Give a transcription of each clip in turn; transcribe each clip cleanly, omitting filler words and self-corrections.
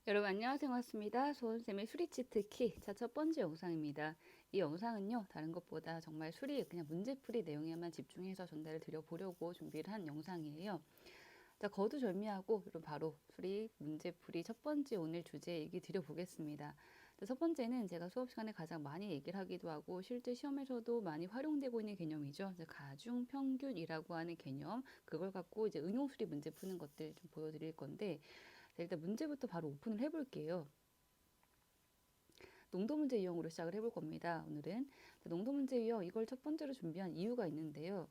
여러분 안녕하세요. 반갑습니다. 소은쌤의 수리치트 키. 자, 첫 번째 영상입니다. 이 영상은요, 다른 것보다 정말 그냥 문제풀이 내용에만 집중해서 전달을 드려보려고 준비를 한 영상이에요. 자, 거두절미하고 여러분 바로 문제풀이 첫 번째 오늘 주제 얘기 드려보겠습니다. 자, 첫 번째는 제가 수업 시간에 가장 많이 얘기를 하기도 하고 실제 시험에서도 많이 활용되고 있는 개념이죠. 이제 가중평균이라고 하는 개념, 그걸 갖고 이제 응용수리 문제 푸는 것들 좀 보여드릴 건데, 자, 일단 문제부터 바로 오픈을 해볼게요. 농도 문제 유형으로 시작을 해볼 겁니다. 오늘은 농도 문제 유형 이걸 첫 번째로 준비한 이유가 있는데요.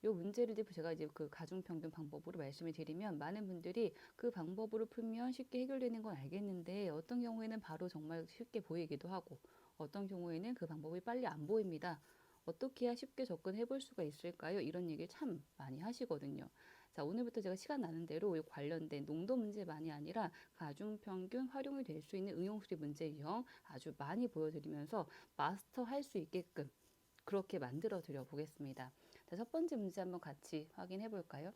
이 문제를 제가 이제 그 가중평균 방법으로 말씀을 드리면 많은 분들이 그 방법으로 풀면 쉽게 해결되는 건 알겠는데 어떤 경우에는 바로 정말 쉽게 보이기도 하고 어떤 경우에는 그 방법이 빨리 안 보입니다. 어떻게 해야 쉽게 접근해 볼 수가 있을까요? 이런 얘기를 참 많이 하시거든요. 자, 오늘부터 제가 시간 나는 대로 이 관련된 농도 문제만이 아니라 가중평균 활용이 될 수 있는 응용수리 문제 유형 아주 많이 보여드리면서 마스터할 수 있게끔 그렇게 만들어 드려 보겠습니다. 자, 첫 번째 문제 한번 같이 확인해 볼까요?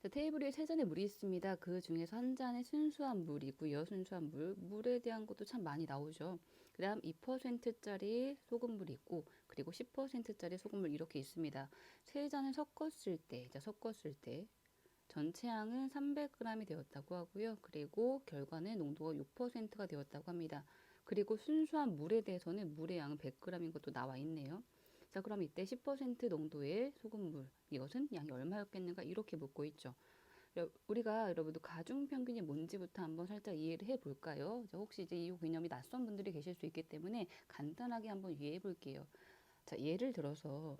자, 테이블 위에 세 잔의 물이 있습니다. 그 중에서 한 잔의 순수한 물이고요. 순수한 물에 대한 것도 참 많이 나오죠. 그 다음 2%짜리 소금물이 있고, 그리고 10%짜리 소금물 이렇게 있습니다. 세 잔을 섞었을 때, 전체 양은 300g이 되었다고 하고요. 그리고 결과는 농도가 6%가 되었다고 합니다. 그리고 순수한 물에 대해서는 물의 양은 100g인 것도 나와 있네요. 자, 그럼 이때 10% 농도의 소금물, 이것은 양이 얼마였겠는가 이렇게 묻고 있죠. 우리가 여러분도 가중평균이 뭔지부터 한번 살짝 이해를 해볼까요? 혹시 이제 이 개념이 낯선 분들이 계실 수 있기 때문에 간단하게 한번 이해해 볼게요. 자, 예를 들어서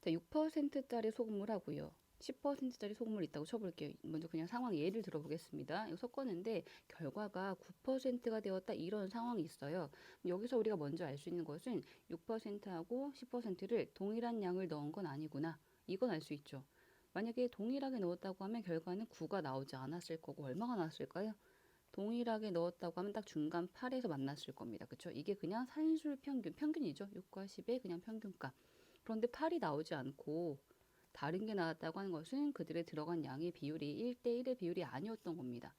자, 6%짜리 소금물 하고요. 10%짜리 소금물 있다고 쳐볼게요. 먼저 그냥 상황 예를 들어보겠습니다. 이거 섞었는데 결과가 9%가 되었다 이런 상황이 있어요. 여기서 우리가 먼저 알 수 있는 것은 6%하고 10%를 동일한 양을 넣은 건 아니구나. 이건 알 수 있죠. 만약에 동일하게 넣었다고 하면 결과는 9가 나오지 않았을 거고 얼마가 나왔을까요? 동일하게 넣었다고 하면 딱 중간 8에서 만났을 겁니다. 그렇죠? 이게 그냥 산술 평균이죠. 6과 10의 그냥 평균값. 그런데 8이 나오지 않고 다른 게 나왔다고 하는 것은 그들의 들어간 양의 비율이 1대1의 비율이 아니었던 겁니다.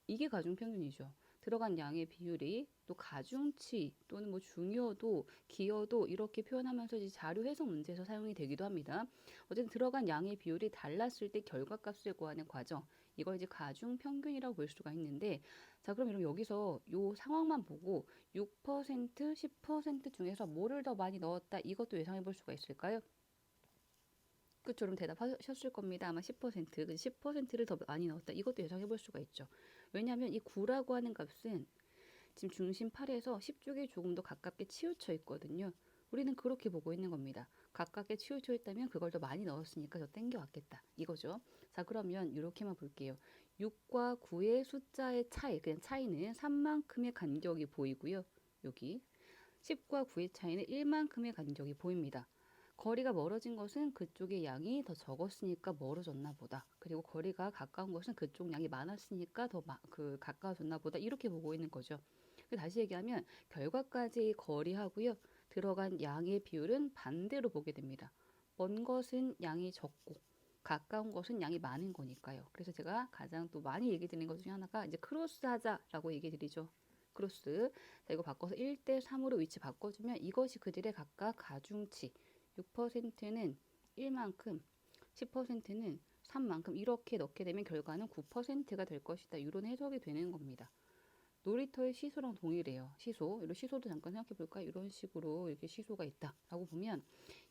이게 가중평균이죠. 들어간 양의 비율이 또 가중치 또는 뭐 중요도, 기여도 이렇게 표현하면서 이제 자료 해석 문제에서 사용이 되기도 합니다. 어쨌든 들어간 양의 비율이 달랐을 때 결과값을 구하는 과정. 이걸 이제 가중평균이라고 볼 수가 있는데 자, 그럼 여러분 여기서 요 상황만 보고 6%, 10% 중에서 뭐를 더 많이 넣었다 이것도 예상해 볼 수가 있을까요? 그처럼 대답하셨을 겁니다. 아마 10%, 10%를 더 많이 넣었다. 이것도 예상해 볼 수가 있죠. 왜냐하면 이 9라고 하는 값은 지금 중심 8에서 10쪽이 조금 더 가깝게 치우쳐 있거든요. 우리는 그렇게 보고 있는 겁니다. 가깝게 치우쳐 있다면 그걸 더 많이 넣었으니까 더 땡겨왔겠다. 이거죠. 자, 그러면 이렇게만 볼게요. 6과 9의 숫자의 차이, 그냥 차이는 3만큼의 간격이 보이고요. 여기 10과 9의 차이는 1만큼의 간격이 보입니다. 거리가 멀어진 것은 그쪽의 양이 더 적었으니까 멀어졌나 보다. 그리고 거리가 가까운 것은 그쪽 양이 많았으니까 가까워졌나 보다. 이렇게 보고 있는 거죠. 다시 얘기하면 결과까지의 거리하고요. 들어간 양의 비율은 반대로 보게 됩니다. 먼 것은 양이 적고 가까운 것은 양이 많은 거니까요. 그래서 제가 가장 또 많이 얘기 드리는 것 중에 하나가 이제 크로스 하자라고 얘기 드리죠. 크로스. 자, 이거 바꿔서 1대 3으로 위치 바꿔주면 이것이 그들의 각각 가중치. 6%는 1만큼, 10%는 3만큼 이렇게 넣게 되면 결과는 9%가 될 것이다. 이런 해석이 되는 겁니다. 놀이터의 시소랑 동일해요. 시소. 이런 시소도 잠깐 생각해 볼까요? 이런 식으로 이렇게 시소가 있다라고 보면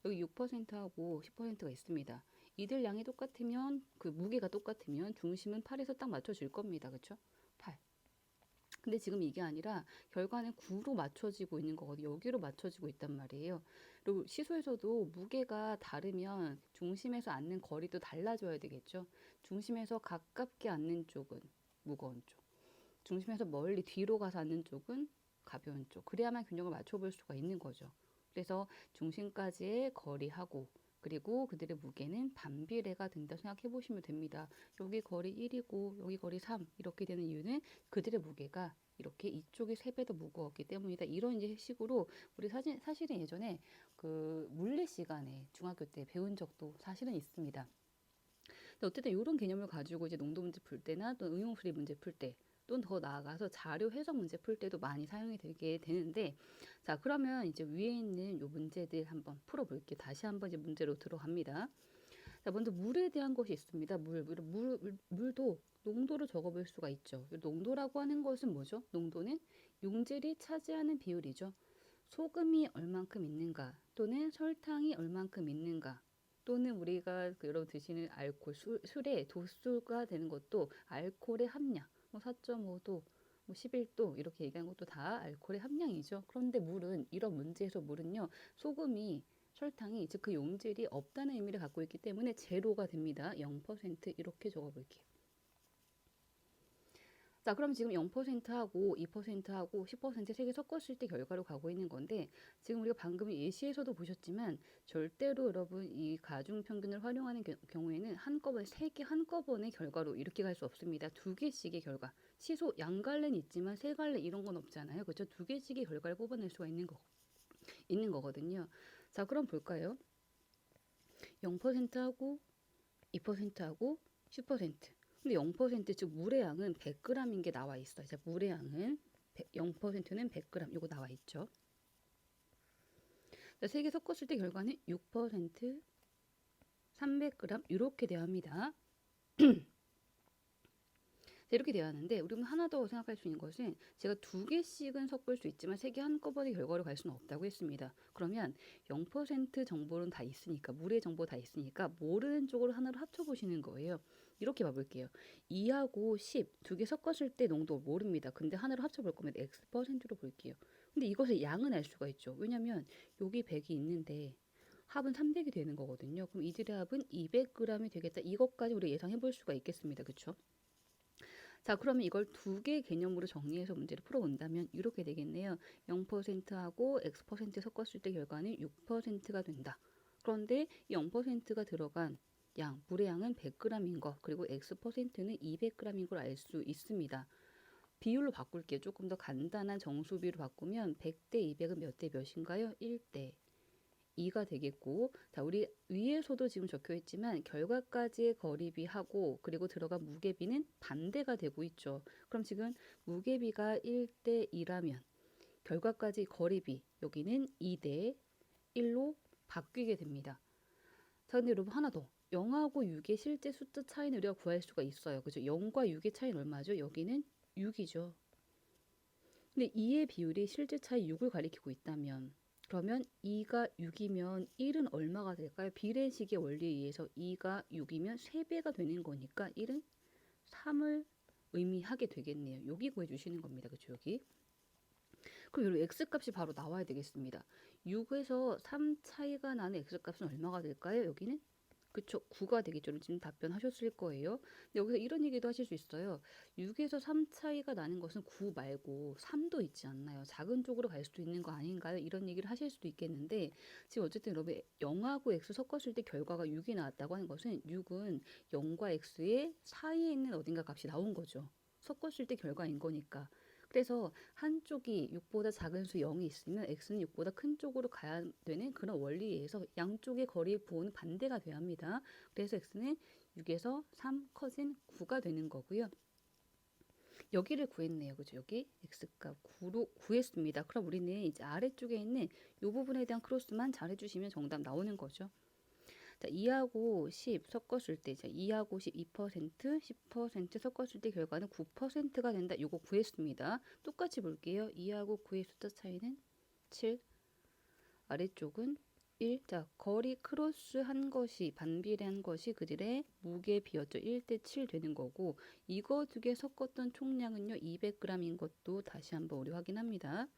여기 6%하고 10%가 있습니다. 이들 양이 똑같으면 그 무게가 똑같으면 중심은 8에서 딱 맞춰질 겁니다. 그렇죠? 8. 근데 지금 이게 아니라 결과는 9로 맞춰지고 있는 거거든요. 여기로 맞춰지고 있단 말이에요. 그리고 시소에서도 무게가 다르면 중심에서 앉는 거리도 달라져야 되겠죠. 중심에서 가깝게 앉는 쪽은 무거운 쪽. 중심에서 멀리 뒤로 가서 앉는 쪽은 가벼운 쪽. 그래야만 균형을 맞춰볼 수가 있는 거죠. 그래서 중심까지의 거리하고 그리고 그들의 무게는 반비례가 된다 생각해 보시면 됩니다. 여기 거리 1이고 여기 거리 3 이렇게 되는 이유는 그들의 무게가 이렇게 이쪽이 3배 더 무거웠기 때문이다. 이런 이제 식으로 우리 사실은 예전에 그 물리 시간에 중학교 때 배운 적도 사실은 있습니다. 근데 어쨌든 이런 개념을 가지고 이제 농도 문제 풀 때나 또 응용수리 문제 풀 때, 또는 더 나아가서 자료 해석 문제 풀 때도 많이 사용이 되게 되는데, 자, 그러면 이제 위에 있는 요 문제들 한번 풀어볼게요. 다시 한번 이제 문제로 들어갑니다. 자, 먼저 물에 대한 것이 있습니다. 물도 농도를 적어볼 수가 있죠. 농도라고 하는 것은 뭐죠? 농도는 용질이 차지하는 비율이죠. 소금이 얼만큼 있는가, 또는 설탕이 얼만큼 있는가, 또는 우리가 여러분 드시는 알코올, 술의 도수가 되는 것도 알코올의 함량, 뭐 4.5도, 뭐 11도 이렇게 얘기하는 것도 다 알코올의 함량이죠. 그런데 물은, 이런 문제에서 물은요, 소금이, 설탕이, 즉 그 용질이 없다는 의미를 갖고 있기 때문에 제로가 됩니다. 0% 이렇게 적어볼게요. 자, 그럼 지금 0%하고 2%하고 10% 세 개 섞었을 때 결과로 가고 있는 건데, 지금 우리가 방금 예시에서도 보셨지만 절대로 여러분 이 가중평균을 활용하는 경우에는 한꺼번에 세 개 한꺼번에 결과로 이렇게 갈 수 없습니다. 두 개씩의 결과. 시소 양갈래는 있지만 세 갈래 이런 건 없잖아요. 그렇죠? 두 개씩의 결과를 뽑아낼 수가 있는 거거든요. 자, 그럼 볼까요? 0%하고 2%하고 10%. 근데 0% 즉 물의 양은 100g인 게 나와 있어요. 자, 물의 양은 0%는 100g 이거 나와 있죠. 자, 세 개 섞었을 때 결과는 6% 300g 이렇게 돼야 합니다. 이렇게 돼야 하는데, 우리는 하나 더 생각할 수 있는 것은 제가 두 개씩은 섞을 수 있지만 세 개 한꺼번에 결과로 갈 수는 없다고 했습니다. 그러면 0% 정보는 다 있으니까, 물의 정보 다 있으니까 모르는 쪽으로 하나로 합쳐보시는 거예요. 이렇게 봐볼게요. 2하고 10 두 개 섞었을 때 농도 모릅니다. 근데 하나로 합쳐볼 거면 X%로 볼게요. 근데 이것의 양은 알 수가 있죠. 왜냐면 여기 100이 있는데 합은 300이 되는 거거든요. 그럼 이들의 합은 200g이 되겠다. 이것까지 우리가 예상해 볼 수가 있겠습니다. 그렇죠? 자, 그러면 이걸 두 개 개념으로 정리해서 문제를 풀어본다면 이렇게 되겠네요. 0%하고 X% 섞었을 때 결과는 6%가 된다. 그런데 이 0%가 들어간 양, 물의 양은 100g인 거, 그리고 X%는 200g인 걸 알 수 있습니다. 비율로 바꿀게요. 조금 더 간단한 정수비로 바꾸면 100대 200은 몇 대 몇인가요? 1대 2가 되겠고, 자, 우리 위에서도 지금 적혀 있지만 결과까지의 거리비하고 그리고 들어간 무게비는 반대가 되고 있죠. 그럼 지금 무게비가 1대 2라면 결과까지 거리비 여기는 2대 1로 바뀌게 됩니다. 자, 근데 여러분 하나 더. 0하고 6의 실제 숫자 차이는 우리가 구할 수가 있어요. 그죠? 0과 6의 차이는 얼마죠? 여기는 6이죠. 근데 2의 비율이 실제 차이 6을 가리키고 있다면, 그러면 2가 6이면 1은 얼마가 될까요? 비례식의 원리에 의해서 2가 6이면 3배가 되는 거니까 1은 3을 의미하게 되겠네요. 여기 구해주시는 겁니다. 그쵸? 여기. 그럼 여러분 x값이 바로 나와야 되겠습니다. 6에서 3 차이가 나는 x값은 얼마가 될까요? 여기는? 그쵸? 9가 되겠죠. 지금 답변하셨을 거예요. 근데 여기서 이런 얘기도 하실 수 있어요. 6에서 3 차이가 나는 것은 9 말고 3도 있지 않나요? 작은 쪽으로 갈 수도 있는 거 아닌가요? 이런 얘기를 하실 수도 있겠는데, 지금 어쨌든 여러분 0하고 x 섞었을 때 결과가 6이 나왔다고 하는 것은 6은 0과 x의 사이에 있는 어딘가 값이 나온 거죠. 섞었을 때 결과인 거니까. 그래서 한쪽이 6보다 작은 수 0이 있으면 x는 6보다 큰 쪽으로 가야 되는 그런 원리에 의해서 양쪽의 거리 부호는 반대가 돼야 합니다. 그래서 x는 6에서 3 커진 9가 되는 거고요. 여기를 구했네요. 그죠? 여기 x값 9로 구했습니다. 그럼 우리는 이제 아래쪽에 있는 이 부분에 대한 크로스만 잘 해주시면 정답 나오는 거죠. 자, 2하고 10 섞었을 때, 자, 2하고 10, 2%, 10% 섞었을 때 결과는 9%가 된다. 요거 구했습니다. 똑같이 볼게요. 2하고 9의 숫자 차이는 7, 아래쪽은 1. 자, 거리 크로스 한 것이, 반비례한 것이 그들의 무게 비였죠. 1대 7 되는 거고, 이거 두 개 섞었던 총량은요, 200g인 것도 다시 한번 우리 확인합니다.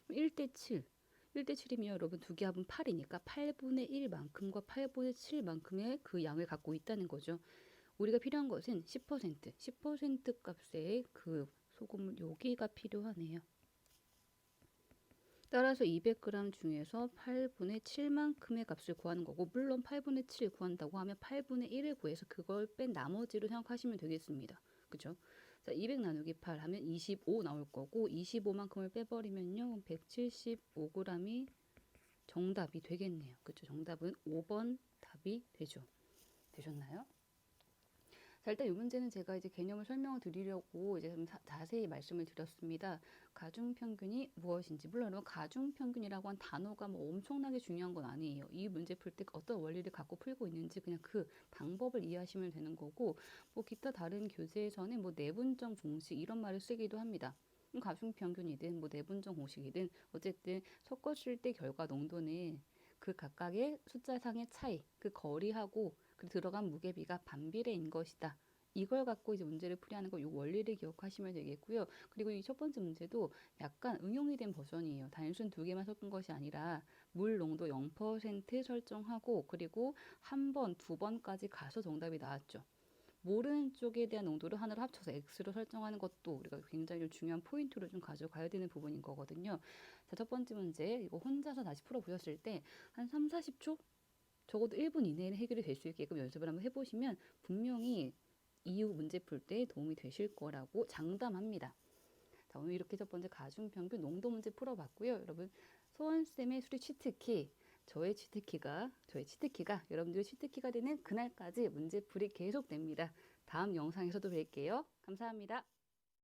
1대 7. 1대 7이면 여러분 두 개 합은 8이니까 8분의 1만큼과 8분의 7만큼의 그 양을 갖고 있다는 거죠. 우리가 필요한 것은 10% 값의 그 소금을 여기가 필요하네요. 따라서 200g 중에서 8분의 7만큼의 값을 구하는 거고, 물론 8분의 7 구한다고 하면 8분의 1을 구해서 그걸 뺀 나머지로 생각하시면 되겠습니다. 그죠? 자, 200 나누기 8 하면 25 나올 거고, 25만큼을 빼버리면요 175g이 정답이 되겠네요. 그쵸? 정답은 5번 답이 되죠. 되셨나요? 자, 일단 이 문제는 제가 이제 개념을 설명을 드리려고 이제 좀 자세히 말씀을 드렸습니다. 가중평균이 무엇인지. 물론 여러분 가중평균이라고 한 단어가 뭐 엄청나게 중요한 건 아니에요. 이 문제 풀 때 어떤 원리를 갖고 풀고 있는지 그냥 그 방법을 이해하시면 되는 거고, 뭐 기타 다른 교재에서는 뭐 내분점 공식 이런 말을 쓰기도 합니다. 가중평균이든 뭐 내분점 공식이든 어쨌든 섞었을 때 결과 농도는 그 각각의 숫자상의 차이, 그 거리하고 그 들어간 무게비가 반비례인 것이다. 이걸 갖고 이제 문제를 풀이하는 거, 이 원리를 기억하시면 되겠고요. 그리고 이 첫 번째 문제도 약간 응용이 된 버전이에요. 단순 두 개만 섞은 것이 아니라 물 농도 0% 설정하고 그리고 한 번, 두 번까지 가서 정답이 나왔죠. 모르는 쪽에 대한 농도를 하나로 합쳐서 X로 설정하는 것도 우리가 굉장히 중요한 포인트로 좀 가져가야 되는 부분인 거거든요. 자, 첫 번째 문제, 이거 혼자서 다시 풀어보셨을 때 한 3, 40초? 적어도 1분 이내에 해결이 될 수 있게끔 연습을 한번 해보시면 분명히 이후 문제 풀 때 도움이 되실 거라고 장담합니다. 자, 오늘 이렇게 첫 번째 가중평균 농도 문제 풀어봤고요. 여러분, 소원쌤의 수리 치트키, 저의 치트키가 여러분들의 치트키가 되는 그날까지 문제풀이 계속됩니다. 다음 영상에서도 뵐게요. 감사합니다.